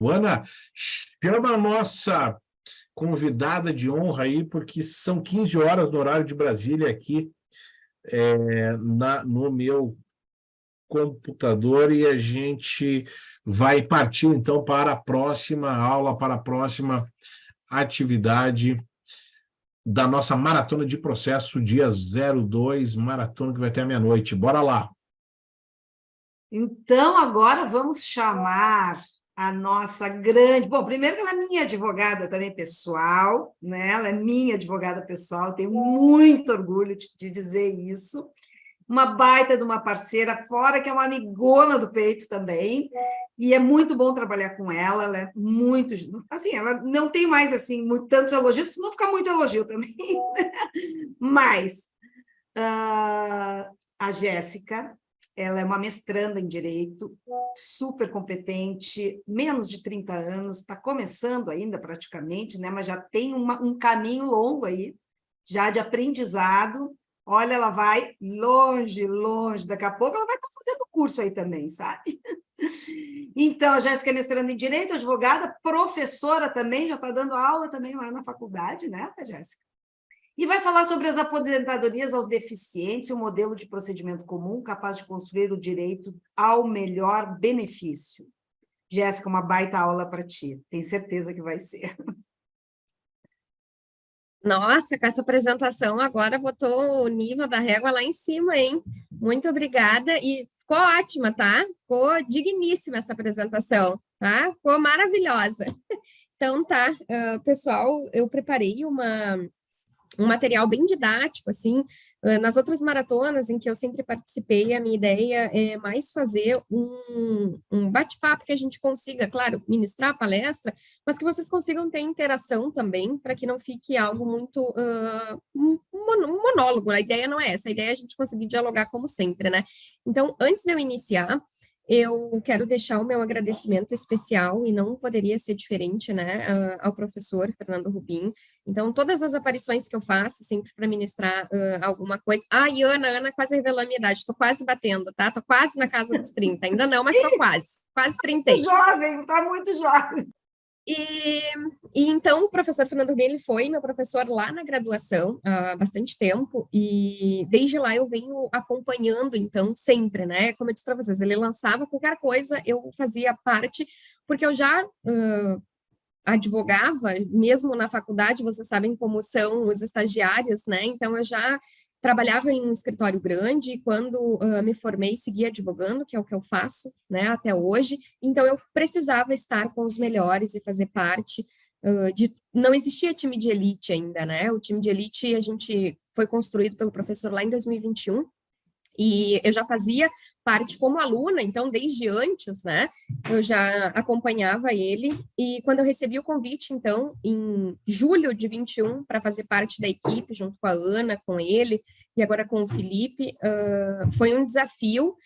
Ana, chama a nossa convidada de honra aí, porque são 15 horas no horário de Brasília aqui no meu computador e a gente vai partir então para a próxima aula, para a próxima atividade da nossa maratona de processo, dia 02, maratona que vai até a meia-noite. Bora lá! Então, agora vamos chamar a nossa grande... Bom, primeiro que ela é minha advogada também pessoal, né? Ela é minha advogada pessoal, tenho muito orgulho de dizer isso. Uma baita de uma parceira, fora que é uma amigona do peito também, e é muito bom trabalhar com ela é muito... Assim, ela não tem mais, assim, tantos elogios, não fica muito elogio também, mas a Jéssica, ela é uma mestranda em Direito, super competente, menos de 30 anos, está começando ainda praticamente, né? Mas já tem um caminho longo aí, já de aprendizado. Olha, ela vai longe, longe. Daqui a pouco ela vai estar fazendo curso aí também, sabe? Então, a Jéssica é mestranda em Direito, advogada, professora também, já está dando aula também lá na faculdade, né, Jéssica? E vai falar sobre as aposentadorias aos deficientes e o modelo de procedimento comum capaz de construir o direito ao melhor benefício. Jéssica, uma baita aula para ti. Tenho certeza que vai ser. Nossa, com essa apresentação agora botou o nível da régua lá em cima, hein? Muito obrigada e ficou ótima, tá? Ficou digníssima essa apresentação, tá? Ficou maravilhosa. Então tá, pessoal, eu preparei um material bem didático, assim, nas outras maratonas em que eu sempre participei, a minha ideia é mais fazer um bate-papo que a gente consiga, claro, ministrar a palestra, mas que vocês consigam ter interação também, para que não fique algo muito um monólogo, a ideia não é essa, a ideia é a gente conseguir dialogar como sempre, né? Então, antes de eu iniciar, eu quero deixar o meu agradecimento especial, e não poderia ser diferente, né, ao professor Fernando Rubim. Então, todas as aparições que eu faço, sempre para ministrar alguma coisa... Ah, e Ana quase revelou a minha idade, estou quase batendo, tá? Estou quase na casa dos 30, ainda não, mas estou quase 30. Jovem, está muito jovem. E então o professor Fernando Rubim, ele foi meu professor lá na graduação há bastante tempo, e desde lá eu venho acompanhando, então, sempre, né? Como eu disse para vocês, ele lançava qualquer coisa, eu fazia parte, porque eu já advogava, mesmo na faculdade, vocês sabem como são os estagiários, né? Então, eu já trabalhava em um escritório grande, e quando me formei, segui advogando, que é o que eu faço, né, até hoje. Então, eu precisava estar com os melhores e fazer parte de... Não existia time de elite ainda, né? O time de elite, a gente foi construído pelo professor lá em 2021, e eu já fazia parte como aluna, então desde antes, né, eu já acompanhava ele, e quando eu recebi o convite, então, em julho de 21, para fazer parte da equipe, junto com a Ana, com ele, e agora com o Felipe, foi um desafio,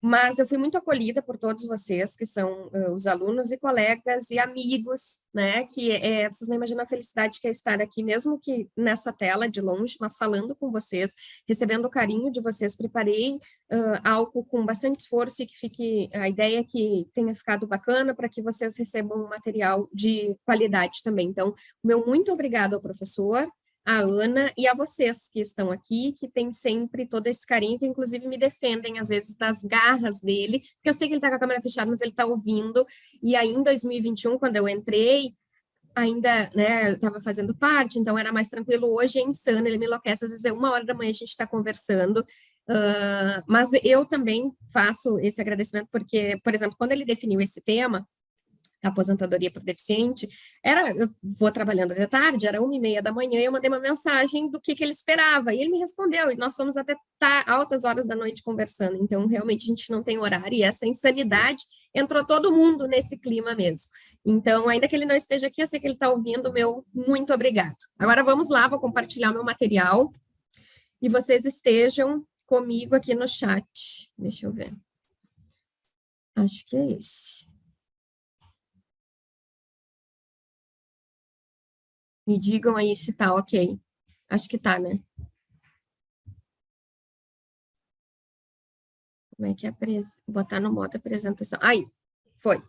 mas eu fui muito acolhida por todos vocês, que são os alunos e colegas e amigos, né, que vocês não imaginam a felicidade que é estar aqui, mesmo que nessa tela de longe, mas falando com vocês, recebendo o carinho de vocês. Preparei algo com bastante esforço, e que fique, a ideia é que tenha ficado bacana, para que vocês recebam um material de qualidade também. Então, meu muito obrigado ao professor, a Ana e a vocês que estão aqui, que têm sempre todo esse carinho, que inclusive me defendem, às vezes, das garras dele, porque eu sei que ele está com a câmera fechada, mas ele está ouvindo, e aí em 2021, quando eu entrei, ainda, né, eu estava fazendo parte, então era mais tranquilo. Hoje é insano, ele me enlouquece, às vezes é 1 hora da manhã a gente está conversando, mas eu também faço esse agradecimento, porque, por exemplo, quando ele definiu esse tema, aposentadoria por deficiente, eu vou trabalhando até tarde, era 1h30 da manhã, e eu mandei uma mensagem do que ele esperava, e ele me respondeu, e nós somos até altas horas da noite conversando, então realmente a gente não tem horário, e essa insanidade entrou todo mundo nesse clima mesmo. Então, ainda que ele não esteja aqui, eu sei que ele está ouvindo, meu muito obrigado. Agora vamos lá, vou compartilhar meu material, e vocês estejam comigo aqui no chat. Deixa eu ver. Acho que é esse. Me digam aí se tá ok. Acho que tá, né? Como é que é? Botar no modo apresentação. Aí, foi.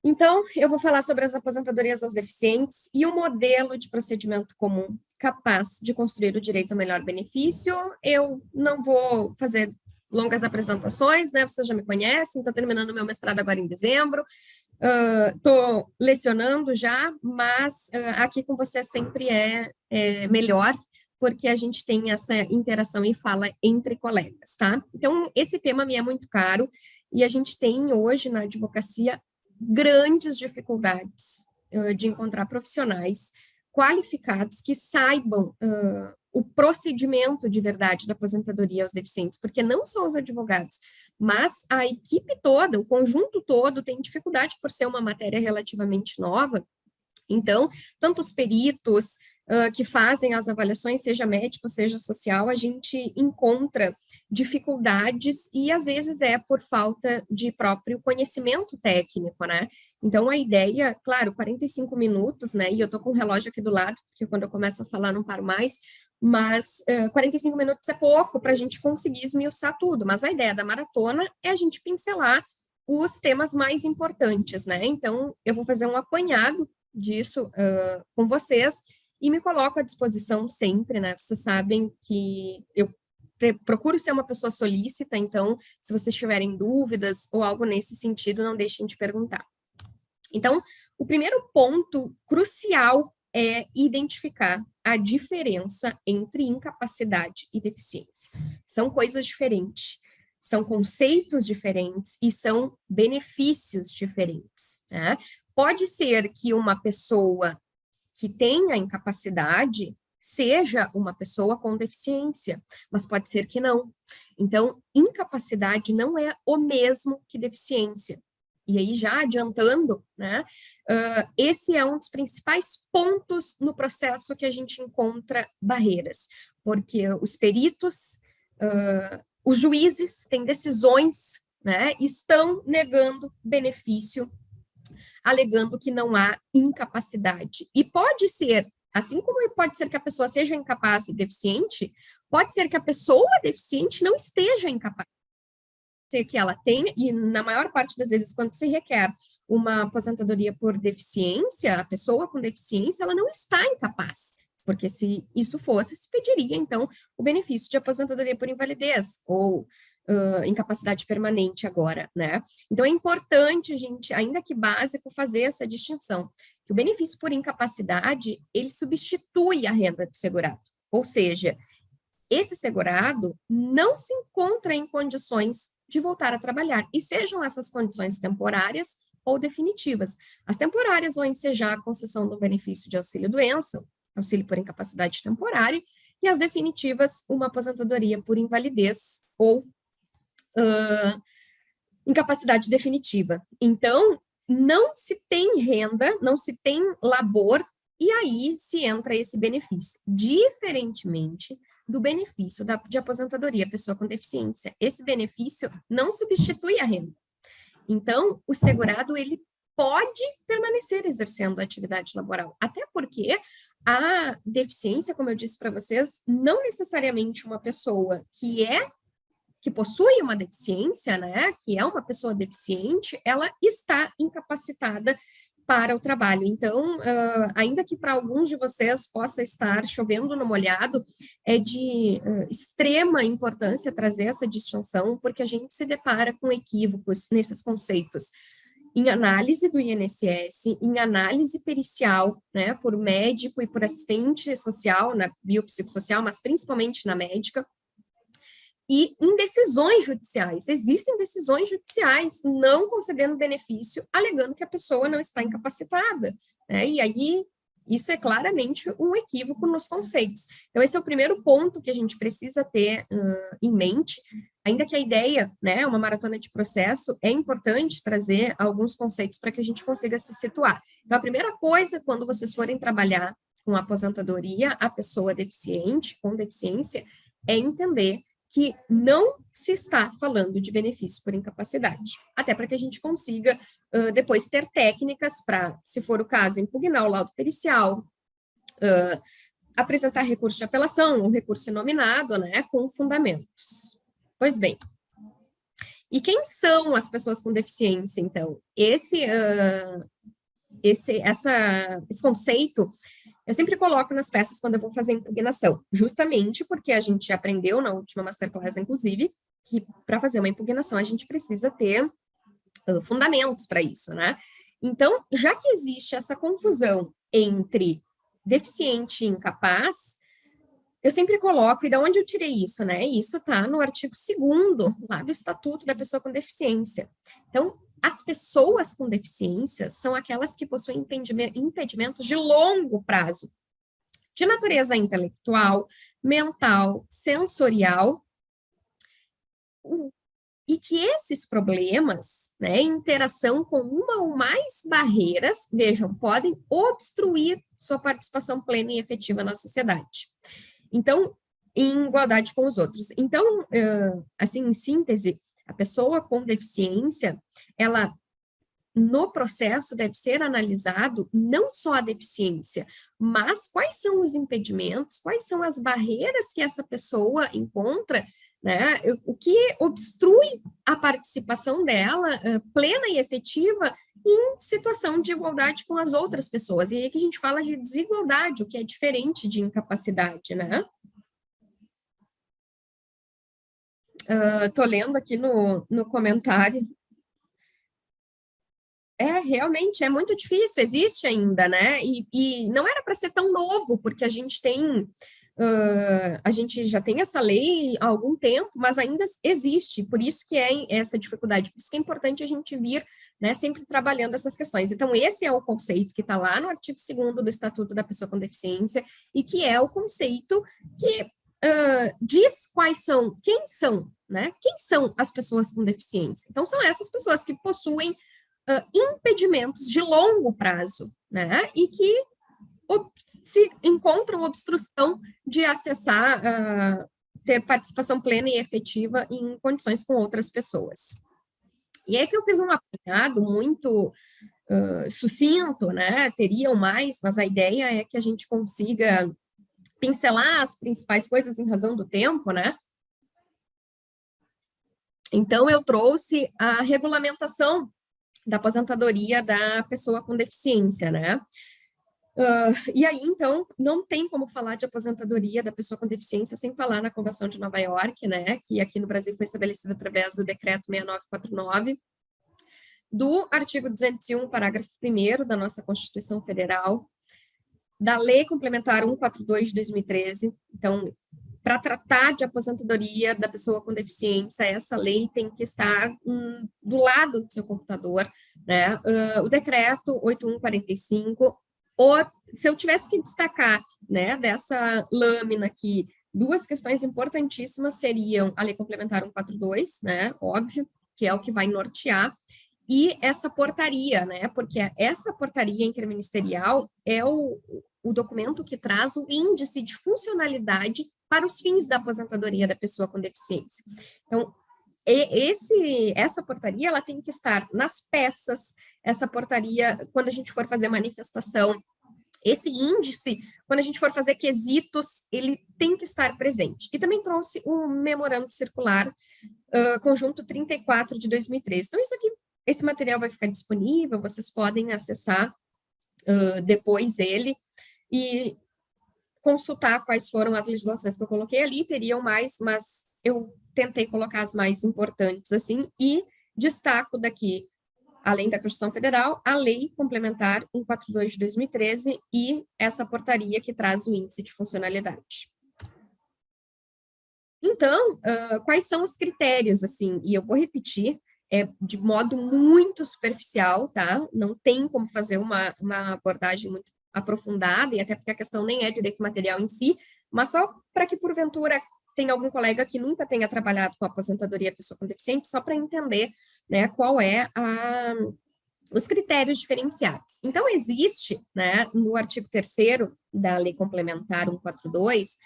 Então, eu vou falar sobre as aposentadorias aos deficientes e o modelo de procedimento comum capaz de construir o direito ao melhor benefício. Eu não vou fazer longas apresentações, né? Vocês já me conhecem, estou terminando meu mestrado agora em dezembro, estou lecionando já, mas aqui com você sempre é melhor, porque a gente tem essa interação e fala entre colegas, tá? Então, esse tema me é muito caro, e a gente tem hoje na advocacia grandes dificuldades de encontrar profissionais qualificados que saibam o procedimento de verdade da aposentadoria aos deficientes, porque não só os advogados, mas a equipe toda, o conjunto todo tem dificuldade por ser uma matéria relativamente nova. Então, tanto os peritos que fazem as avaliações, seja médico, seja social, a gente encontra dificuldades e, às vezes, é por falta de próprio conhecimento técnico, né? Então, a ideia, claro, 45 minutos, né? E eu tô com o relógio aqui do lado, porque quando eu começo a falar não paro mais, mas 45 minutos é pouco para a gente conseguir esmiuçar tudo, mas a ideia da maratona é a gente pincelar os temas mais importantes, né? Então, eu vou fazer um apanhado disso com vocês, e me coloco à disposição sempre, né? Vocês sabem que eu procuro ser uma pessoa solícita, então, se vocês tiverem dúvidas ou algo nesse sentido, não deixem de perguntar. Então, o primeiro ponto crucial é identificar a diferença entre incapacidade e deficiência. São coisas diferentes, são conceitos diferentes e são benefícios diferentes, né? Pode ser que uma pessoa que tenha incapacidade seja uma pessoa com deficiência, mas pode ser que não. Então, incapacidade não é o mesmo que deficiência. E aí, já adiantando, né, esse é um dos principais pontos no processo que a gente encontra barreiras, porque os peritos, os juízes têm decisões, né, estão negando benefício, alegando que não há incapacidade. E pode ser, assim como pode ser que a pessoa seja incapaz e deficiente, pode ser que a pessoa deficiente não esteja incapaz. Pode ser que ela tenha, e na maior parte das vezes, quando se requer uma aposentadoria por deficiência, a pessoa com deficiência, ela não está incapaz, porque se isso fosse, se pediria, então, o benefício de aposentadoria por invalidez, ou incapacidade permanente agora, né? Então, é importante a gente, ainda que básico, fazer essa distinção, que o benefício por incapacidade, ele substitui a renda do segurado, ou seja, esse segurado não se encontra em condições de voltar a trabalhar, e sejam essas condições temporárias ou definitivas. As temporárias vão ensejar a concessão do benefício de auxílio-doença, auxílio por incapacidade temporária, e as definitivas, uma aposentadoria por invalidez ou incapacidade definitiva. Então, não se tem renda, não se tem labor, e aí se entra esse benefício, diferentemente do benefício de aposentadoria, pessoa com deficiência. Esse benefício não substitui a renda. Então, o segurado, ele pode permanecer exercendo a atividade laboral, até porque a deficiência, como eu disse para vocês, não necessariamente uma pessoa que possui uma deficiência, né, que é uma pessoa deficiente, ela está incapacitada para o trabalho. Então, ainda que para alguns de vocês possa estar chovendo no molhado, é de extrema importância trazer essa distinção, porque a gente se depara com equívocos nesses conceitos. Em análise do INSS, em análise pericial, né, por médico e por assistente social, na biopsicossocial, mas principalmente na médica, e em decisões judiciais. Existem decisões judiciais não concedendo benefício, alegando que a pessoa não está incapacitada, né? E aí, isso é claramente um equívoco nos conceitos. Então, esse é o primeiro ponto que a gente precisa ter em mente, ainda que a ideia, né, uma maratona de processo, é importante trazer alguns conceitos para que a gente consiga se situar. Então, a primeira coisa, quando vocês forem trabalhar com aposentadoria, a pessoa deficiente, com deficiência, é entender que não se está falando de benefício por incapacidade, até para que a gente consiga depois ter técnicas para, se for o caso, impugnar o laudo pericial, apresentar recurso de apelação, um recurso inominado, né, com fundamentos. Pois bem, E quem são as pessoas com deficiência, então? Esse conceito eu sempre coloco nas peças quando eu vou fazer impugnação, justamente porque a gente aprendeu na última Masterclass, inclusive, que para fazer uma impugnação a gente precisa ter fundamentos para isso, né? Então, já que existe essa confusão entre deficiente e incapaz, eu sempre coloco, e de onde eu tirei isso, né? Isso está no artigo 2º, lá do Estatuto da Pessoa com Deficiência. Então, as pessoas com deficiência são aquelas que possuem impedimentos de longo prazo, de natureza intelectual, mental, sensorial, e que esses problemas, né, em interação com uma ou mais barreiras, vejam, podem obstruir sua participação plena e efetiva na sociedade. Então, em igualdade com os outros. Então, assim, em síntese, a pessoa com deficiência, ela, no processo, deve ser analisado não só a deficiência, mas quais são os impedimentos, quais são as barreiras que essa pessoa encontra, né? O que obstrui a participação dela plena e efetiva em situação de igualdade com as outras pessoas. E aí que a gente fala de desigualdade, o que é diferente de incapacidade, né? Estou lendo aqui no comentário. Realmente, é muito difícil, existe ainda, né? E não era para ser tão novo, porque a gente já tem essa lei há algum tempo, mas ainda existe, por isso que é essa dificuldade, por isso que é importante a gente vir, né, sempre trabalhando essas questões. Então, esse é o conceito que está lá no artigo 2º do Estatuto da Pessoa com Deficiência, e que é o conceito que diz quem são, né? Quem são as pessoas com deficiência? Então, são essas pessoas que possuem impedimentos de longo prazo, né? E que se encontram obstrução de acessar, ter participação plena e efetiva em condições com outras pessoas. E é que eu fiz um apanhado muito sucinto, né? Teriam mais, mas a ideia é que a gente consiga pincelar as principais coisas em razão do tempo, né? Então, eu trouxe a regulamentação da aposentadoria da pessoa com deficiência, né? E aí, então, não tem como falar de aposentadoria da pessoa com deficiência sem falar na Convenção de Nova York, né? Que aqui no Brasil foi estabelecida através do Decreto 6949, do artigo 201, parágrafo 1º da nossa Constituição Federal, da Lei Complementar 142 de 2013. Então, para tratar de aposentadoria da pessoa com deficiência, essa lei tem que estar do lado do seu computador, né? O decreto 8145, se eu tivesse que destacar, né, dessa lâmina aqui, duas questões importantíssimas seriam a Lei Complementar 142, né, óbvio, que é o que vai nortear, e essa portaria, né, porque essa portaria interministerial é o documento que traz o índice de funcionalidade para os fins da aposentadoria da pessoa com deficiência. Então, essa portaria, ela tem que estar nas peças, essa portaria, quando a gente for fazer manifestação, esse índice, quando a gente for fazer quesitos, ele tem que estar presente. E também trouxe o memorando circular conjunto 34 de 2013. Então, isso aqui, esse material vai ficar disponível, vocês podem acessar depois ele e consultar quais foram as legislações que eu coloquei ali, teriam mais, mas eu tentei colocar as mais importantes, assim, e destaco daqui, além da Constituição Federal, a Lei Complementar 142 de 2013 e essa portaria que traz o índice de funcionalidade. Então, quais são os critérios, assim, e eu vou repetir, de modo muito superficial, tá? Não tem como fazer uma abordagem muito aprofundada, e até porque a questão nem é direito material em si, mas só para que, porventura, tenha algum colega que nunca tenha trabalhado com aposentadoria pessoa com deficiente, só para entender, né, qual é os critérios diferenciados. Então, existe, né, no artigo 3º da Lei Complementar 142,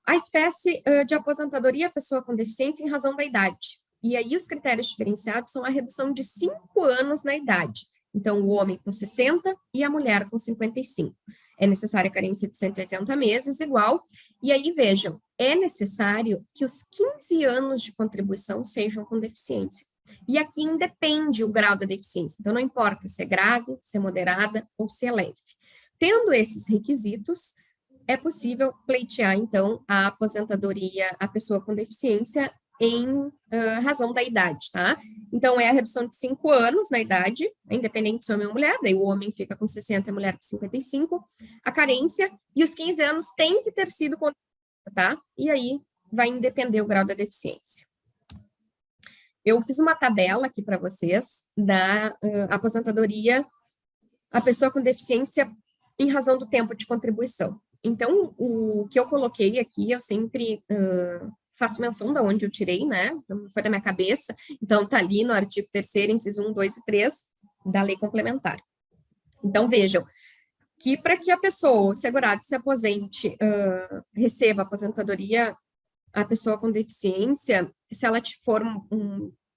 a espécie de aposentadoria pessoa com deficiência em razão da idade. E aí, os critérios diferenciados são a redução de 5 anos na idade. Então, o homem com 60 e a mulher com 55. é necessária a carência de 180 meses, igual. E aí, vejam, é necessário que os 15 anos de contribuição sejam com deficiência. E aqui independe o grau da deficiência. Então, não importa se é grave, se é moderada ou se é leve. Tendo esses requisitos, é possível pleitear, então, a aposentadoria à pessoa com deficiência em razão da idade, tá? Então, é a redução de 5 anos na idade, independente se homem ou mulher, daí o homem fica com 60 e a mulher com 55, a carência, e os 15 anos tem que ter sido contribuída, tá? E aí vai depender o grau da deficiência. Eu fiz uma tabela aqui para vocês da aposentadoria à pessoa com deficiência em razão do tempo de contribuição. Então, o que eu coloquei aqui, eu sempre faço menção de onde eu tirei, né? Foi da minha cabeça. Então, está ali no artigo 3º, inciso 1, 2 e 3 da lei complementar. Então, vejam, que para que a pessoa, o segurado, se aposente, receba aposentadoria, a pessoa com deficiência, se ela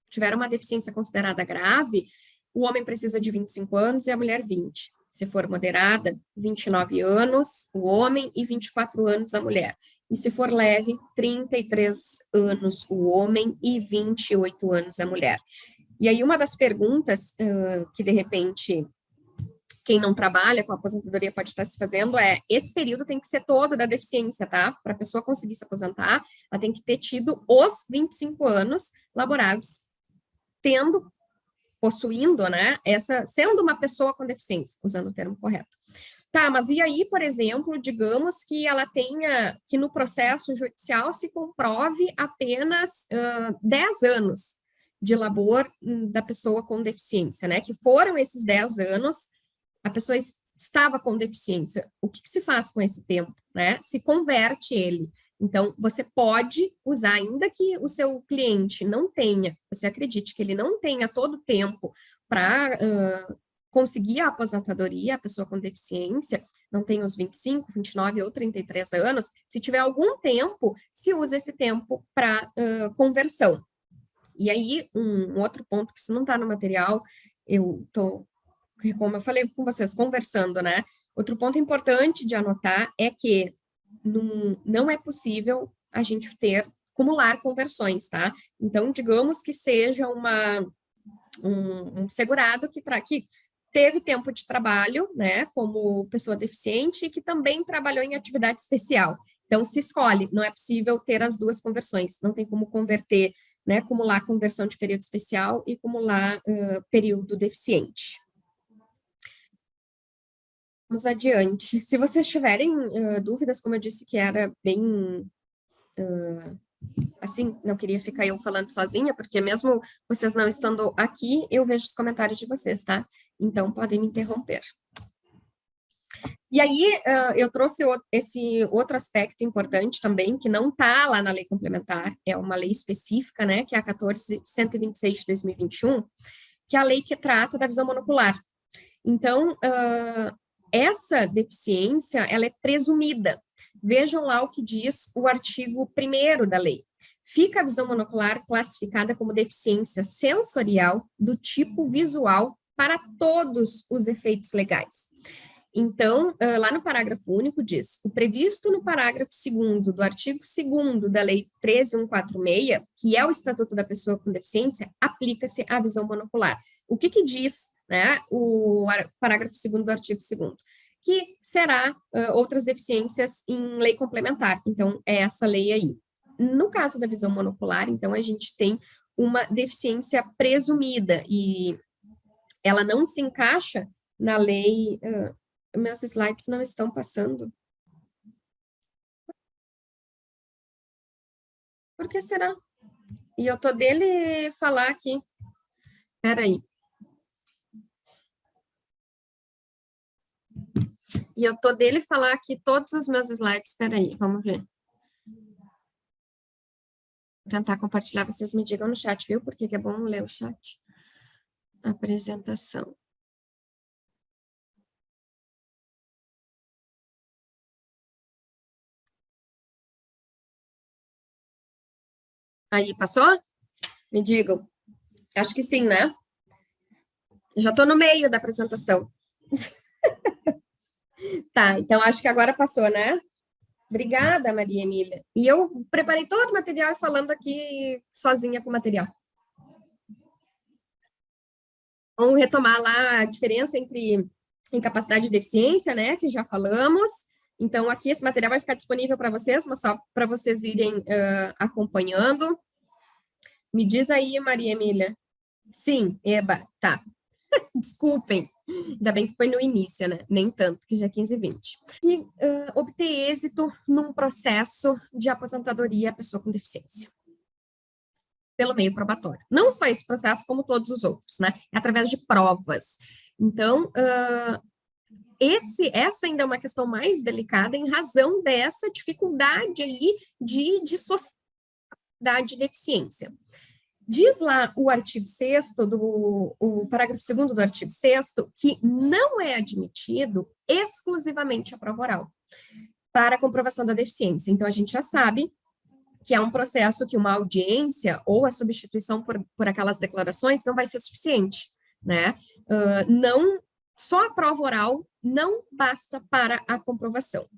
tiver uma deficiência considerada grave, o homem precisa de 25 anos e a mulher 20. Se for moderada, 29 anos o homem e 24 anos a mulher. E se for leve, 33 anos o homem e 28 anos a mulher. E aí uma das perguntas que, de repente, quem não trabalha com a aposentadoria pode estar se fazendo esse período tem que ser todo da deficiência, tá? Para a pessoa conseguir se aposentar, ela tem que ter tido os 25 anos laborados, possuindo, né, sendo uma pessoa com deficiência, usando o termo correto. Tá, mas e aí, por exemplo, digamos que ela tenha, que no processo judicial se comprove apenas 10 anos de labor da pessoa com deficiência, né, que foram esses 10 anos, a pessoa estava com deficiência. O que se faz com esse tempo, né? Se converte ele. Então, você pode usar, ainda que o seu cliente não tenha, você acredite que ele não tenha todo o tempo para conseguir a aposentadoria, a pessoa com deficiência, não tem os 25, 29 ou 33 anos, se tiver algum tempo, se usa esse tempo para conversão. E aí, um outro ponto, que isso não está no material, como eu falei com vocês, conversando, né? Outro ponto importante de anotar é que não é possível a gente acumular conversões, tá? Então, digamos que seja um segurado que teve tempo de trabalho, né, como pessoa deficiente, e que também trabalhou em atividade especial. Então, se escolhe, não é possível ter as duas conversões, não tem como converter, né, acumular conversão de período especial e acumular período deficiente. Vamos adiante. Se vocês tiverem dúvidas, como eu disse que era bem... assim, não queria ficar eu falando sozinha, porque mesmo vocês não estando aqui, eu vejo os comentários de vocês, tá? Então, podem me interromper. E aí, eu trouxe esse outro aspecto importante também, que não está lá na lei complementar, é uma lei específica, né, que é a 14.126 de 2021, que é a lei que trata da visão monocular. Então, essa deficiência, ela é presumida. Vejam lá o que diz o artigo 1º da lei. Fica a visão monocular classificada como deficiência sensorial do tipo visual para todos os efeitos legais. Então, lá no parágrafo único diz, o previsto no parágrafo 2º do artigo 2º da lei 13.146, que é o Estatuto da Pessoa com Deficiência, aplica-se à visão monocular. O que diz, né, o parágrafo 2º do artigo 2º? Que será outras deficiências em lei complementar. Então, é essa lei aí. No caso da visão monocular, então, a gente tem uma deficiência presumida e ela não se encaixa na lei... meus slides não estão passando. Por que será? E eu tô dele falar aqui. Espera aí. E eu tô dele falar aqui todos os meus slides. Espera aí, vamos ver. Vou tentar compartilhar, vocês me digam no chat, viu? Porque é bom ler o chat. Apresentação. Aí, passou? Me digam. Acho que sim, né? Já tô no meio da apresentação. Tá, então acho que agora passou, né? Obrigada, Maria Emília. E eu preparei todo o material falando aqui sozinha com o material. Vamos retomar lá a diferença entre incapacidade e deficiência, né, que já falamos. Então, aqui esse material vai ficar disponível para vocês, mas só para vocês irem acompanhando. Me diz aí, Maria Emília. Sim, eba, tá. Desculpem. Ainda bem que foi no início, né? Nem tanto, que já é 15h20. E obter êxito num processo de aposentadoria à pessoa com deficiência. Pelo meio probatório. Não só esse processo, como todos os outros, né? É através de provas. Então, essa ainda é uma questão mais delicada em razão dessa dificuldade aí de sociedade de deficiência. Diz lá o artigo 6º, o parágrafo 2º do artigo 6º, que não é admitido exclusivamente a prova oral para a comprovação da deficiência. Então, a gente já sabe que é um processo que uma audiência ou a substituição por aquelas declarações não vai ser suficiente, né? Não, só a prova oral não basta para a comprovação.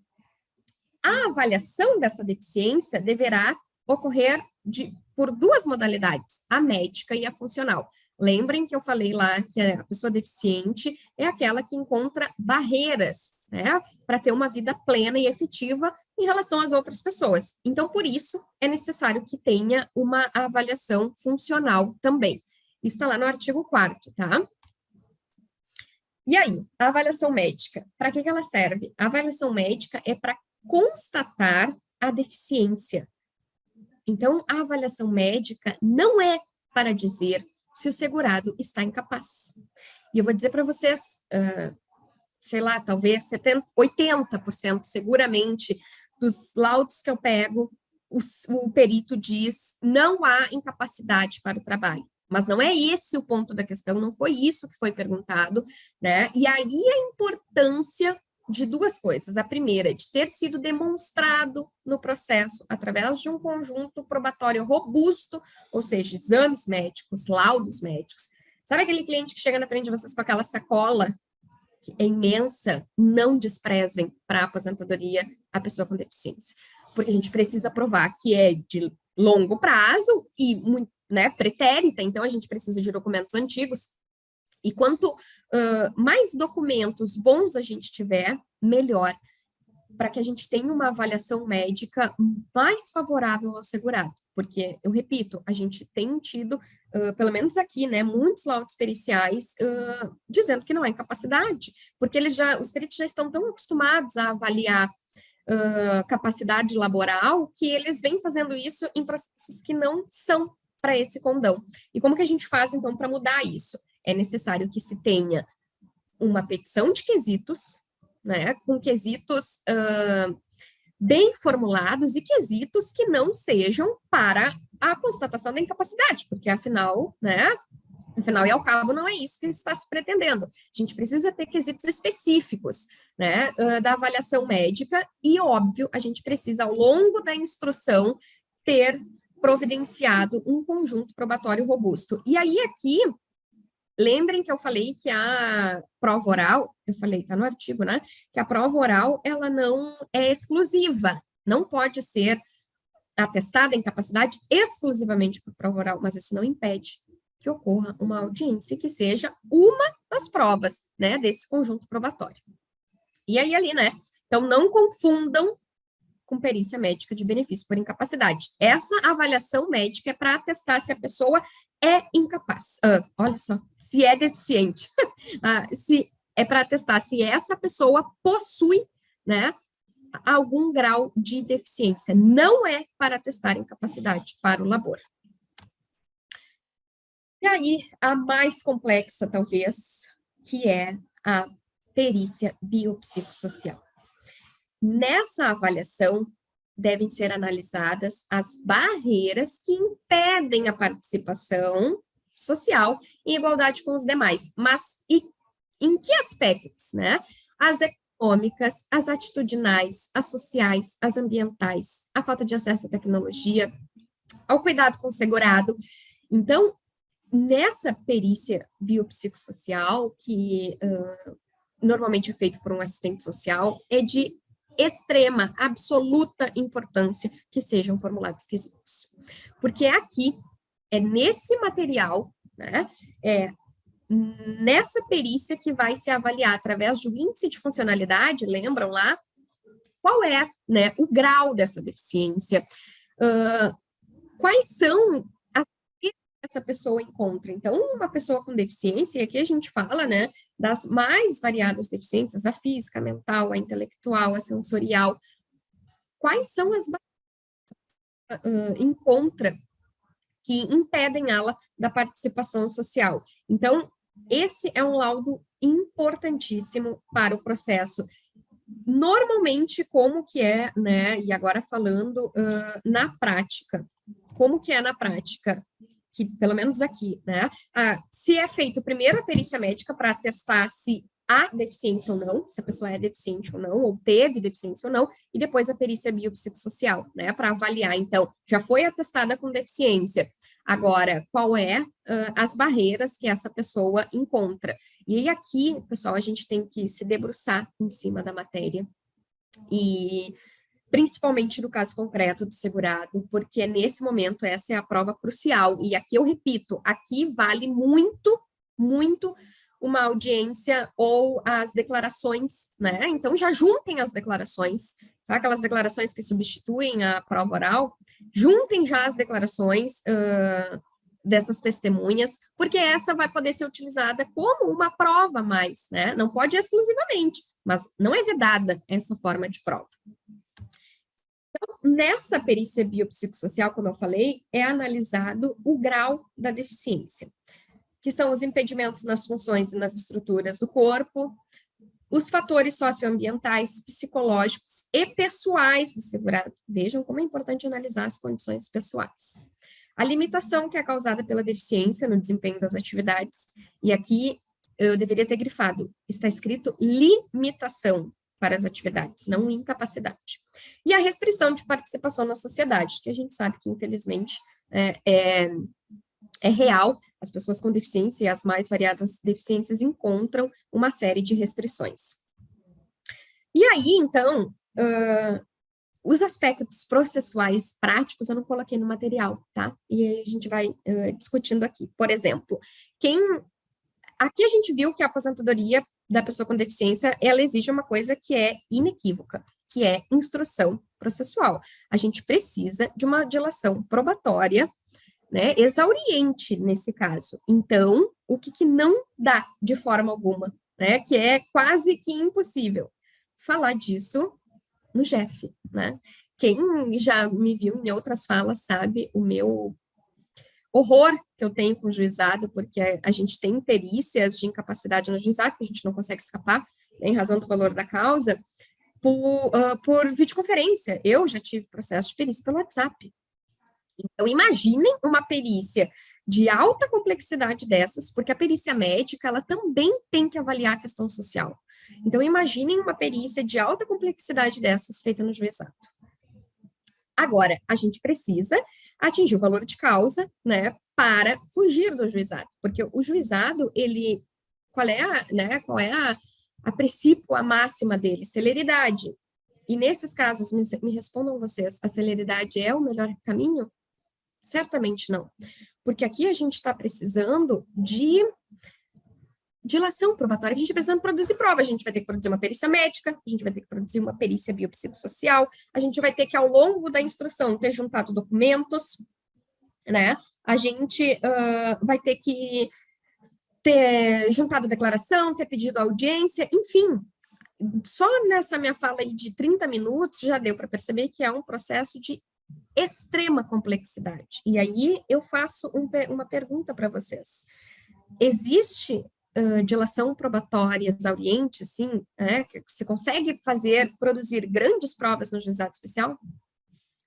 A avaliação dessa deficiência deverá ocorrer por duas modalidades, a médica e a funcional. Lembrem que eu falei lá que a pessoa deficiente é aquela que encontra barreiras, né, para ter uma vida plena e efetiva em relação às outras pessoas. Então, por isso, é necessário que tenha uma avaliação funcional também. Isso está lá no artigo 4º, tá? E aí, a avaliação médica, para que ela serve? A avaliação médica é para constatar a deficiência. Então, a avaliação médica não é para dizer se o segurado está incapaz. E eu vou dizer para vocês, sei lá, talvez 80% seguramente dos laudos que eu pego, o perito diz não há incapacidade para o trabalho. Mas não é esse o ponto da questão, não foi isso que foi perguntado, né? E aí a importância de duas coisas. A primeira é de ter sido demonstrado no processo através de um conjunto probatório robusto, ou seja, exames médicos, laudos médicos. Sabe aquele cliente que chega na frente de vocês com aquela sacola que é imensa? Não desprezem para a aposentadoria a pessoa com deficiência, porque a gente precisa provar que é de longo prazo e muito, né, pretérita, então a gente precisa de documentos antigos. E quanto mais documentos bons a gente tiver, melhor, para que a gente tenha uma avaliação médica mais favorável ao segurado. Porque, eu repito, a gente tem tido, pelo menos aqui, né, muitos laudos periciais dizendo que não há incapacidade, porque os peritos já estão tão acostumados a avaliar capacidade laboral que eles vêm fazendo isso em processos que não são para esse condão. E como que a gente faz, então, para mudar isso? É necessário que se tenha uma petição de quesitos, né, com quesitos bem formulados e quesitos que não sejam para a constatação da incapacidade, porque afinal, né, afinal e ao cabo não é isso que está se pretendendo. A gente precisa ter quesitos específicos, né, da avaliação médica e, óbvio, a gente precisa, ao longo da instrução, ter providenciado um conjunto probatório robusto. E aí, aqui, lembrem que eu falei que a prova oral, eu falei, tá no artigo, né? Que a prova oral, ela não é exclusiva, não pode ser atestada em capacidade exclusivamente por prova oral, mas isso não impede que ocorra uma audiência que seja uma das provas, né, desse conjunto probatório. E aí ali, né? Então, não confundam com perícia médica de benefício por incapacidade. Essa avaliação médica é para atestar se a pessoa é incapaz. Olha só, se é deficiente. Se é para atestar se essa pessoa possui, né, algum grau de deficiência. Não é para atestar incapacidade para o labor. E aí, a mais complexa, talvez, que é a perícia biopsicossocial. Nessa avaliação, devem ser analisadas as barreiras que impedem a participação social em igualdade com os demais. Mas em que aspectos, né? As econômicas, as atitudinais, as sociais, as ambientais, a falta de acesso à tecnologia, ao cuidado com o segurado. Então, nessa perícia biopsicossocial, que normalmente é feito por um assistente social, é de extrema, absoluta importância que sejam formulados quesitos. Porque aqui, é nesse material, né, nessa perícia que vai se avaliar através do índice de funcionalidade, lembram lá? Qual é, né, o grau dessa deficiência? Quais são as que essa pessoa encontra? Então, uma pessoa com deficiência, e aqui a gente fala, né, das mais variadas deficiências, a física, a mental, a intelectual, a sensorial. Quais são as encontra que impedem ela da participação social? Então, esse é um laudo importantíssimo para o processo. Normalmente, como que é, né, e agora falando na prática, como que é na prática, que pelo menos aqui, né, se é feito primeiro a perícia médica para atestar se há deficiência ou não, se a pessoa é deficiente ou não, ou teve deficiência ou não, e depois a perícia biopsicossocial, né, para avaliar, então, já foi atestada com deficiência, agora, qual é as barreiras que essa pessoa encontra? E aí aqui, pessoal, a gente tem que se debruçar em cima da matéria, e principalmente no caso concreto do segurado, porque nesse momento essa é a prova crucial, e aqui eu repito, aqui vale muito, muito uma audiência ou as declarações, né? Então já juntem as declarações, sabe aquelas declarações que substituem a prova oral? Juntem já as declarações dessas testemunhas, porque essa vai poder ser utilizada como uma prova mais, né? Não pode exclusivamente, mas não é vedada essa forma de prova. Então, nessa perícia biopsicossocial, como eu falei, é analisado o grau da deficiência, que são os impedimentos nas funções e nas estruturas do corpo, os fatores socioambientais, psicológicos e pessoais do segurado. Vejam como é importante analisar as condições pessoais. A limitação que é causada pela deficiência no desempenho das atividades, e aqui eu deveria ter grifado, está escrito limitação para as atividades, não incapacidade. E a restrição de participação na sociedade, que a gente sabe que, infelizmente, é real, as pessoas com deficiência e as mais variadas deficiências encontram uma série de restrições. E aí, então, os aspectos processuais práticos eu não coloquei no material, tá? E aí a gente vai discutindo aqui. Por exemplo, aqui a gente viu que a aposentadoria da pessoa com deficiência, ela exige uma coisa que é inequívoca, que é instrução processual. A gente precisa de uma dilação probatória, né, exauriente nesse caso. Então, o que não dá de forma alguma, né, que é quase que impossível, falar disso no GEF, né? Quem já me viu em outras falas sabe o meu horror que eu tenho com o juizado, porque a gente tem perícias de incapacidade no juizado, que a gente não consegue escapar, né, em razão do valor da causa, por videoconferência. Eu já tive processo de perícia pelo WhatsApp. Então, imaginem uma perícia de alta complexidade dessas, porque a perícia médica, ela também tem que avaliar a questão social. Então, imaginem uma perícia de alta complexidade dessas feita no juizado. Agora, a gente precisa atingir o valor de causa, né, para fugir do juizado, porque o juizado, ele, qual é a princípio, a máxima dele? Celeridade. E nesses casos, me respondam vocês, a celeridade é o melhor caminho? Certamente não, porque aqui a gente está precisando de dilação probatória, a gente precisa produzir prova, a gente vai ter que produzir uma perícia médica, a gente vai ter que produzir uma perícia biopsicossocial, a gente vai ter que, ao longo da instrução, ter juntado documentos, né? A gente vai ter que ter juntado declaração, ter pedido audiência, enfim. Só nessa minha fala aí de 30 minutos já deu para perceber que é um processo de extrema complexidade. E aí eu faço uma pergunta para vocês. Existe dilação probatória exauriente, sim, que você consegue produzir grandes provas no juizado especial? O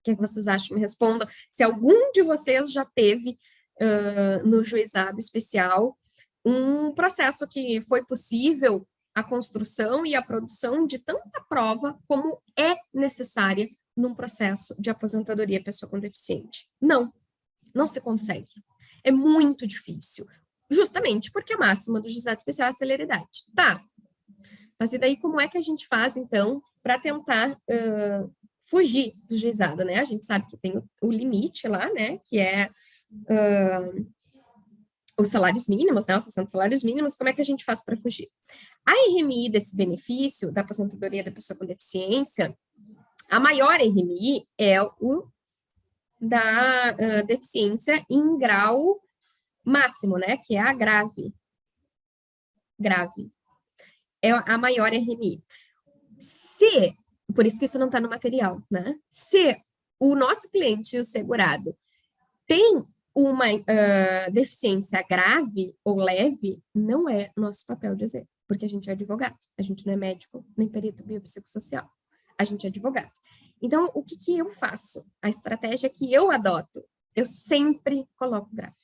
que vocês acham? Me respondam. Se algum de vocês já teve no juizado especial um processo que foi possível a construção e a produção de tanta prova como é necessária num processo de aposentadoria pessoa com deficiente. Não se consegue. É muito difícil. Justamente porque a máxima do juizado especial é a celeridade. Tá. Mas e daí como é que a gente faz, então, para tentar fugir do juizado, né? A gente sabe que tem o limite lá, né? Que é os salários mínimos, né? Os 60 salários mínimos, como é que a gente faz para fugir? A RMI desse benefício da aposentadoria da pessoa com deficiência, a maior RMI é o da deficiência em grau máximo, né? Que é a grave. Grave. É a maior RMI. Por isso que isso não está no material, né? Se o nosso cliente, o segurado, tem uma deficiência grave ou leve, não é nosso papel dizer, porque a gente é advogado, a gente não é médico, nem perito biopsicossocial, a gente é advogado. Então, o que eu faço? A estratégia que eu adoto, eu sempre coloco grave,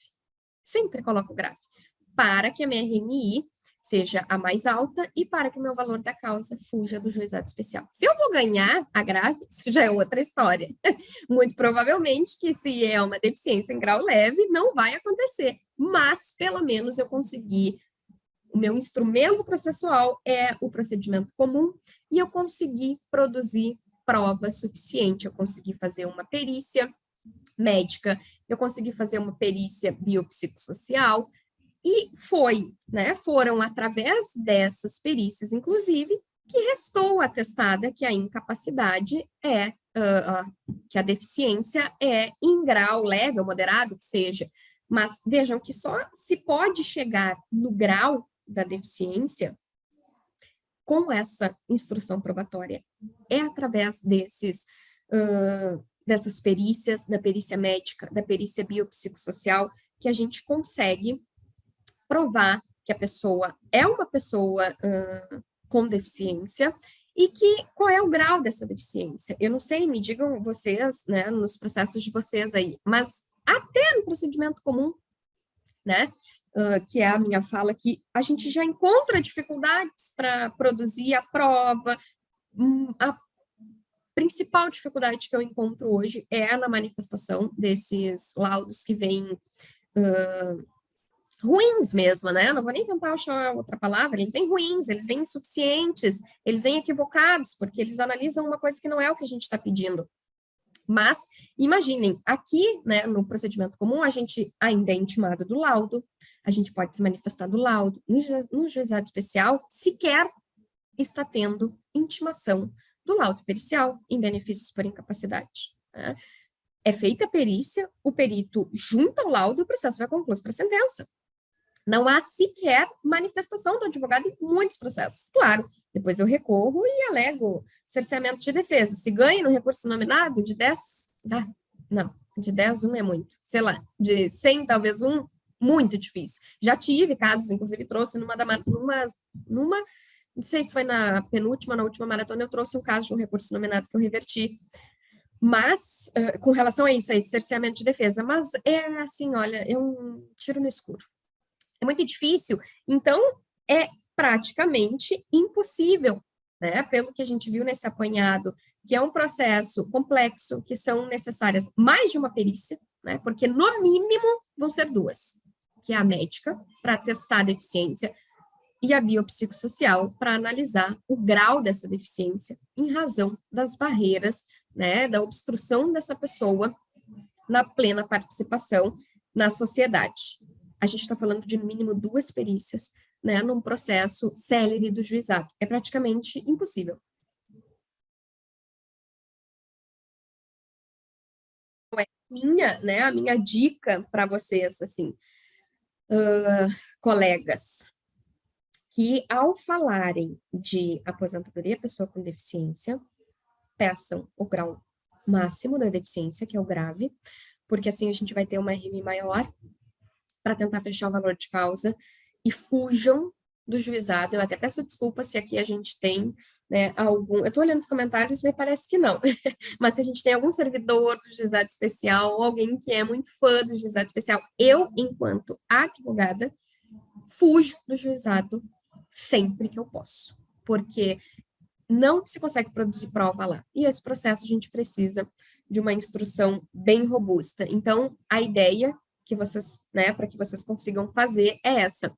para que a minha RMI seja a mais alta e para que o meu valor da causa fuja do juizado especial. Se eu vou ganhar a grave, isso já é outra história. Muito provavelmente que se é uma deficiência em grau leve, não vai acontecer. Mas, pelo menos, eu consegui. O meu instrumento processual é o procedimento comum e eu consegui produzir prova suficiente. Eu consegui fazer uma perícia médica, eu consegui fazer uma perícia biopsicossocial, e foram através dessas perícias, inclusive, que restou atestada que a incapacidade que a deficiência é em grau leve ou moderado, que seja. Mas vejam que só se pode chegar no grau da deficiência com essa instrução probatória. É através dessas perícias, da perícia médica, da perícia biopsicossocial, que a gente consegue provar que a pessoa é uma pessoa com deficiência e qual é o grau dessa deficiência. Eu não sei, me digam vocês, né, nos processos de vocês aí, mas até no procedimento comum, né, que é a minha fala aqui, a gente já encontra dificuldades para produzir a prova. A principal dificuldade que eu encontro hoje é na manifestação desses laudos que vêm ruins mesmo, né? Eu não vou nem tentar achar outra palavra, eles vêm ruins, eles vêm insuficientes, eles vêm equivocados, porque eles analisam uma coisa que não é o que a gente está pedindo. Mas, imaginem, aqui, né, no procedimento comum, a gente ainda é intimado do laudo, a gente pode se manifestar do laudo. No juizado especial, sequer está tendo intimação do laudo pericial em benefícios por incapacidade, né? É feita a perícia, o perito junta o laudo e o processo vai concluir para a sentença. Não há sequer manifestação do advogado em muitos processos. Claro, depois eu recorro e alego cerceamento de defesa. Se ganha no recurso nominado, de 10... de 10, 1 é muito. Sei lá, de 100, talvez 1, muito difícil. Já tive casos, inclusive trouxe numa não sei se foi na penúltima, na última maratona, eu trouxe um caso de um recurso nominado que eu reverti. Mas, com relação a isso, a esse cerceamento de defesa, mas é assim, olha, é um tiro no escuro. É muito difícil, então é praticamente impossível, né? Pelo que a gente viu nesse apanhado, que é um processo complexo, que são necessárias mais de uma perícia, né? Porque no mínimo vão ser 2, que é a médica, para testar a deficiência, e a biopsicossocial, para analisar o grau dessa deficiência, em razão das barreiras, né, da obstrução dessa pessoa na plena participação na sociedade. A gente está falando de no mínimo 2 perícias, né, num processo célere do juizado. É praticamente impossível. A minha dica para vocês, assim, colegas, que ao falarem de aposentadoria pessoa com deficiência, peçam o grau máximo da deficiência, que é o grave, porque assim a gente vai ter uma RMI maior para tentar fechar o valor de causa e fujam do juizado. Eu até peço desculpa se aqui a gente tem, né, algum... Eu estou olhando os comentários e me parece que não. Mas se a gente tem algum servidor do juizado especial ou alguém que é muito fã do juizado especial, eu, enquanto advogada, fujo do juizado sempre que eu posso, porque não se consegue produzir prova lá. E esse processo a gente precisa de uma instrução bem robusta. Então, a ideia que vocês, né, para que vocês consigam fazer é essa.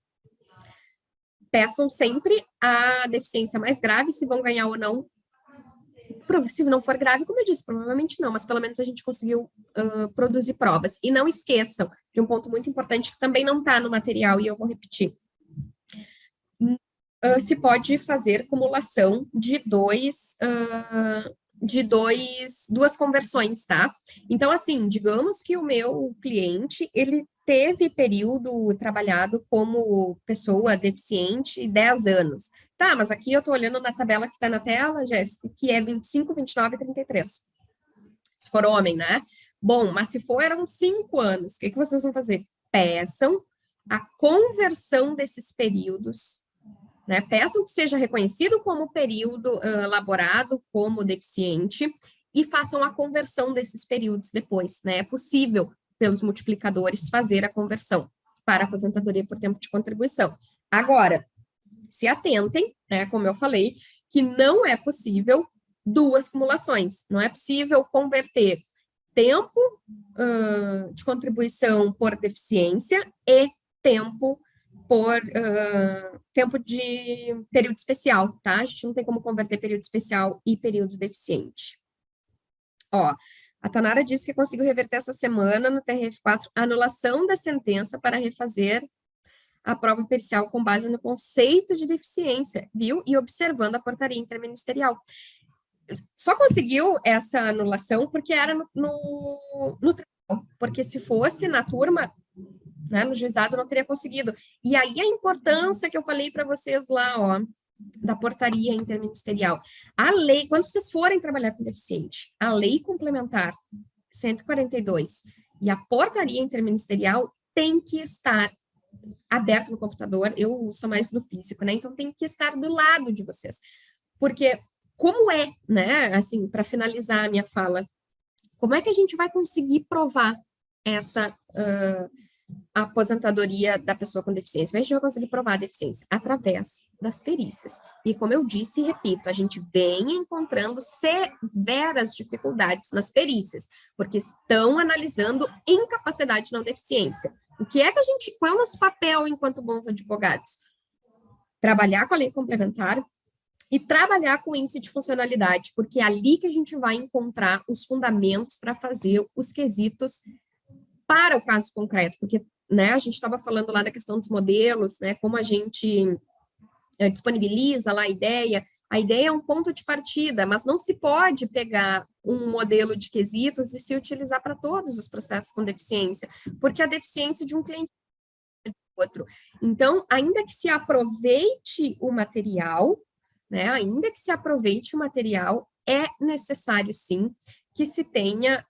peçam sempre a deficiência mais grave, se vão ganhar ou não. Se não for grave, como eu disse, provavelmente não, mas pelo menos a gente conseguiu produzir provas. E não esqueçam de um ponto muito importante que também não está no material, e eu vou repetir. Se pode fazer cumulação de duas conversões, tá? Então, assim, digamos que o meu cliente, ele teve período trabalhado como pessoa deficiente 10 anos. Tá, mas aqui eu tô olhando na tabela que está na tela, Jéssica, que é 25, 29 e 33. Se for homem, né? Bom, mas se foram 5 anos, o que vocês vão fazer? Peçam a conversão desses períodos, né? Peçam que seja reconhecido como período laborado como deficiente e façam a conversão desses períodos depois, né? É possível, pelos multiplicadores, fazer a conversão para aposentadoria por tempo de contribuição. Agora, se atentem, né, como eu falei, que não é possível duas cumulações. Não é possível converter tempo de contribuição por deficiência e tempo por tempo de período especial, tá? A gente não tem como converter período especial e período deficiente. Ó, a Tanara disse que conseguiu reverter essa semana no TRF4 a anulação da sentença para refazer a prova pericial com base no conceito de deficiência, viu? E observando a portaria interministerial. Só conseguiu essa anulação porque era no tribunal, porque se fosse na turma, né, no juizado, não teria conseguido. E aí a importância que eu falei para vocês lá, ó, da portaria interministerial. A lei, quando vocês forem trabalhar com deficiente, a lei complementar 142 e a portaria interministerial tem que estar aberto no computador. Eu sou mais do físico, né? Então tem que estar do lado de vocês. Porque como é, né, assim, para finalizar a minha fala, como é que a gente vai conseguir provar essa aposentadoria da pessoa com deficiência? Mas a gente vai conseguir provar a deficiência através das perícias. E como eu disse e repito, a gente vem encontrando severas dificuldades nas perícias, porque estão analisando incapacidade não deficiência. O que é que qual é o nosso papel enquanto bons advogados? Trabalhar com a lei complementar e trabalhar com o índice de funcionalidade, porque é ali que a gente vai encontrar os fundamentos para fazer os quesitos para o caso concreto, porque, né, a gente estava falando lá da questão dos modelos, né, como a gente disponibiliza lá a ideia é um ponto de partida, mas não se pode pegar um modelo de quesitos e se utilizar para todos os processos com deficiência, porque a deficiência de um cliente é de outro. Então, ainda que se aproveite o material, né, ainda que se aproveite o material, é necessário, sim, que se tenha,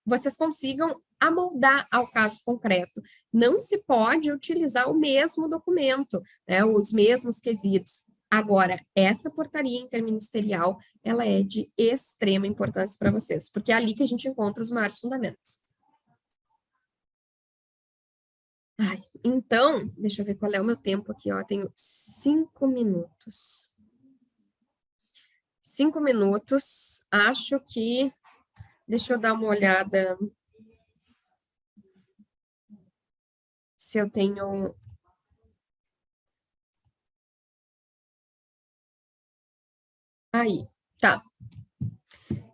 vocês consigam amoldar ao caso concreto. Não se pode utilizar o mesmo documento, né, os mesmos quesitos. Agora, essa portaria interministerial, ela é de extrema importância para vocês, porque é ali que a gente encontra os maiores fundamentos. Ai, então, deixa eu ver qual é o meu tempo aqui, ó, tenho 5 minutos. 5 minutos, acho que, deixa eu dar uma olhada se eu tenho... Aí, tá.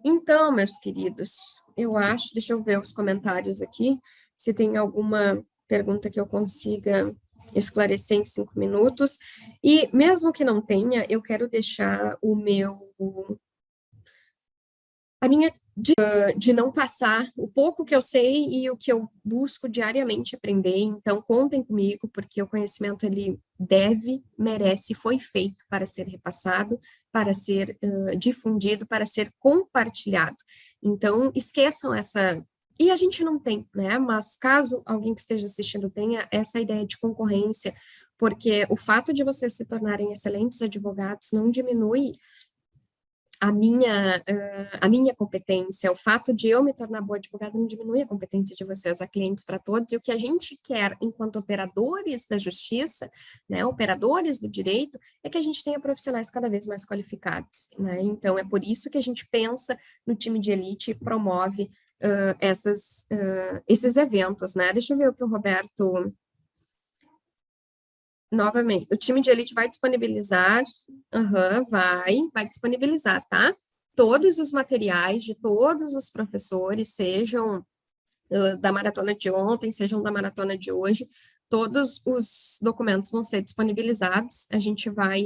Então, meus queridos, eu acho, deixa eu ver os comentários aqui, se tem alguma pergunta que eu consiga esclarecer em 5 minutos. E mesmo que não tenha, eu quero deixar a minha de não passar o pouco que eu sei e o que eu busco diariamente aprender. Então, contem comigo, porque o conhecimento, ele merece, foi feito para ser repassado, para ser difundido, para ser compartilhado. Então, esqueçam essa... E a gente não tem, né? Mas caso alguém que esteja assistindo tenha essa ideia de concorrência, porque o fato de vocês se tornarem excelentes advogados não diminui a minha competência, o fato de eu me tornar boa advogada não diminui a competência de vocês, a clientes para todos, e o que a gente quer enquanto operadores da justiça, né, operadores do direito, é que a gente tenha profissionais cada vez mais qualificados, né? Então, é por isso que a gente pensa no time de elite e promove esses eventos, né? Deixa eu ver o que o Roberto Novamente, o time de elite vai disponibilizar, vai disponibilizar, tá? Todos os materiais de todos os professores, sejam da maratona de ontem, sejam da maratona de hoje, todos os documentos vão ser disponibilizados, a gente vai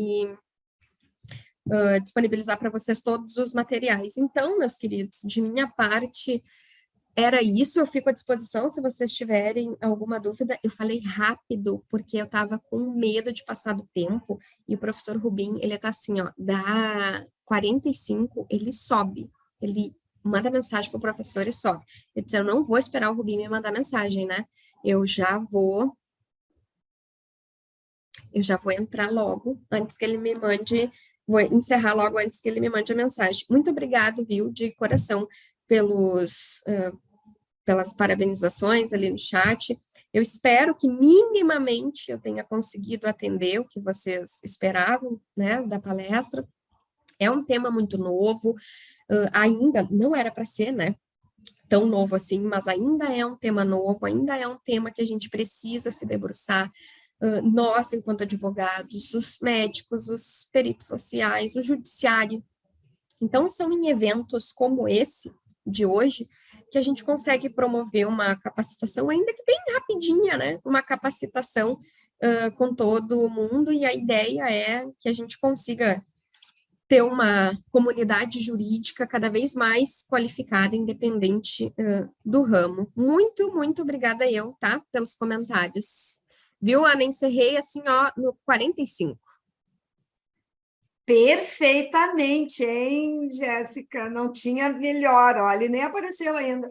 disponibilizar para vocês todos os materiais. Então, meus queridos, de minha parte, era isso, eu fico à disposição se vocês tiverem alguma dúvida. Eu falei rápido, porque eu estava com medo de passar do tempo, e o professor Rubim, ele tá assim, ó, dá 45, ele sobe, ele manda mensagem para o professor e sobe. Ele disse, eu não vou esperar o Rubim me mandar mensagem, né? Eu já vou entrar logo, antes que ele me mande, vou encerrar logo antes que ele me mande a mensagem. Muito obrigado, viu, de coração, pelas parabenizações ali no chat. Eu espero que minimamente eu tenha conseguido atender o que vocês esperavam, né, da palestra. É um tema muito novo, ainda não era para ser, né, tão novo assim, mas ainda é um tema novo, ainda é um tema que a gente precisa se debruçar, nós, enquanto advogados, os médicos, os peritos sociais, o judiciário. Então, são em eventos como esse de hoje que a gente consegue promover uma capacitação, ainda que bem rapidinha, né? Uma capacitação com todo mundo, e a ideia é que a gente consiga ter uma comunidade jurídica cada vez mais qualificada, independente do ramo. Muito, muito obrigada eu, tá? Pelos comentários. Viu, Ana? Encerrei assim, ó, no 45. Perfeitamente, hein, Jéssica? Não tinha melhor, olha, e nem apareceu ainda.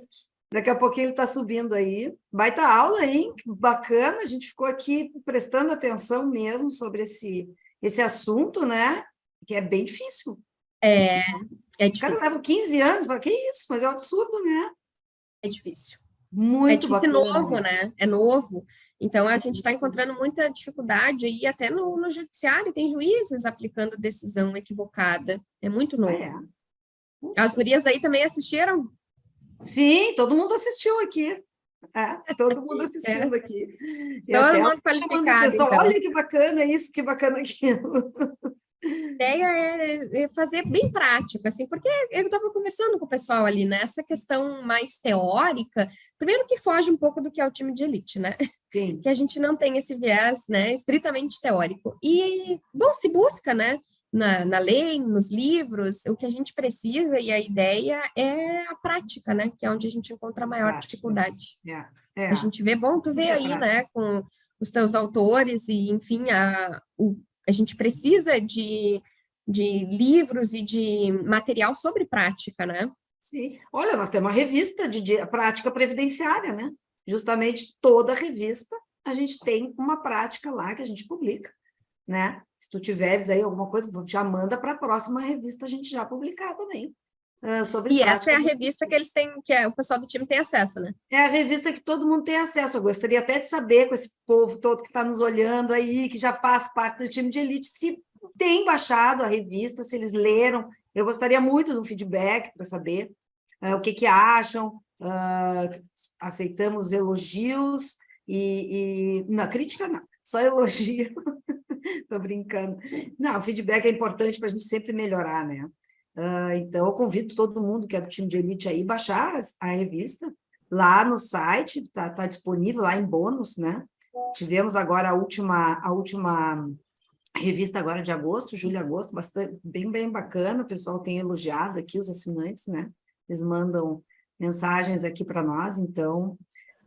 Daqui a pouquinho ele está subindo aí. Baita aula, hein? Que bacana, a gente ficou aqui prestando atenção mesmo sobre esse assunto, né? Que é bem difícil. É Os difícil. caras levam 15 anos, para que isso? Mas é um absurdo, né? É difícil. Muito difícil bacana. novo, né? É novo. Então, a gente está encontrando muita dificuldade aí, até no judiciário, tem juízes aplicando decisão equivocada. É muito novo. As gurias aí também assistiram? Sim, todo mundo assistiu aqui. Todo mundo assistindo aqui. E todo até mundo qualificado, pessoal, então. olha que bacana isso, que bacana aquilo. A ideia é fazer bem prático, assim, porque eu estava conversando com o pessoal ali, né? Essa questão mais teórica, primeiro que foge um pouco do que é o time de elite, né? Sim. Que a gente não tem esse viés, né, estritamente teórico. E, bom, se busca, né, na lei, nos livros, o que a gente precisa, e a ideia é a prática, né, que é onde a gente encontra a maior dificuldade. A gente vê, bom, tu vê aí, né, com os teus autores, e, enfim, a gente precisa de livros e de material sobre prática, né? Sim. Olha, nós temos uma revista de prática previdenciária, né? Justamente toda revista a gente tem uma prática lá que a gente publica, né? Se tu tiveres aí alguma coisa, já manda para a próxima revista a gente já publicar também. Sobre e essa é a revista que eles têm, que o pessoal do time tem acesso, né? É a revista que todo mundo tem acesso. Eu gostaria até de saber, com esse povo todo que está nos olhando aí, que já faz parte do time de elite, se tem baixado a revista, se eles leram. Eu gostaria muito do feedback para saber o que acham. Aceitamos elogios e na crítica não, só elogio. Estou brincando. Não, o feedback é importante para a gente sempre melhorar, né? Então, eu convido todo mundo que é do time de elite aí baixar a revista lá no site, está disponível lá em bônus, né? Tivemos agora a última revista agora de agosto, julho e agosto, bastante, bem bacana, o pessoal tem elogiado aqui, os assinantes, né? Eles mandam mensagens aqui para nós, então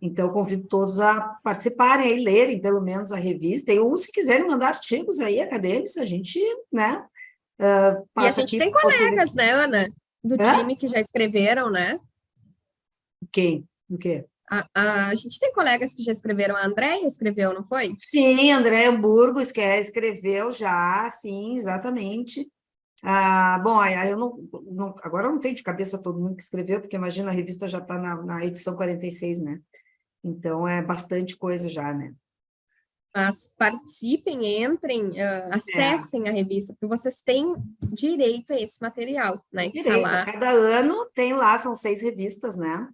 eu convido todos a participarem e lerem pelo menos a revista, ou se quiserem mandar artigos aí acadêmicos, a gente, né? E a gente tem colegas, né, Ana, do time que já escreveram, né? Quem? O quê? A gente tem colegas que já escreveram, a Andréia escreveu, não foi? Sim, Andréia Burgos, que escreveu já, sim, exatamente. Bom, agora eu não tenho de cabeça todo mundo que escreveu, porque imagina, a revista já está na edição 46, né? Então, é bastante coisa já, né? Mas participem, entrem, acessem a revista, porque vocês têm direito a esse material, né? Direito, tá lá. Cada ano tem lá, são 6 revistas, né?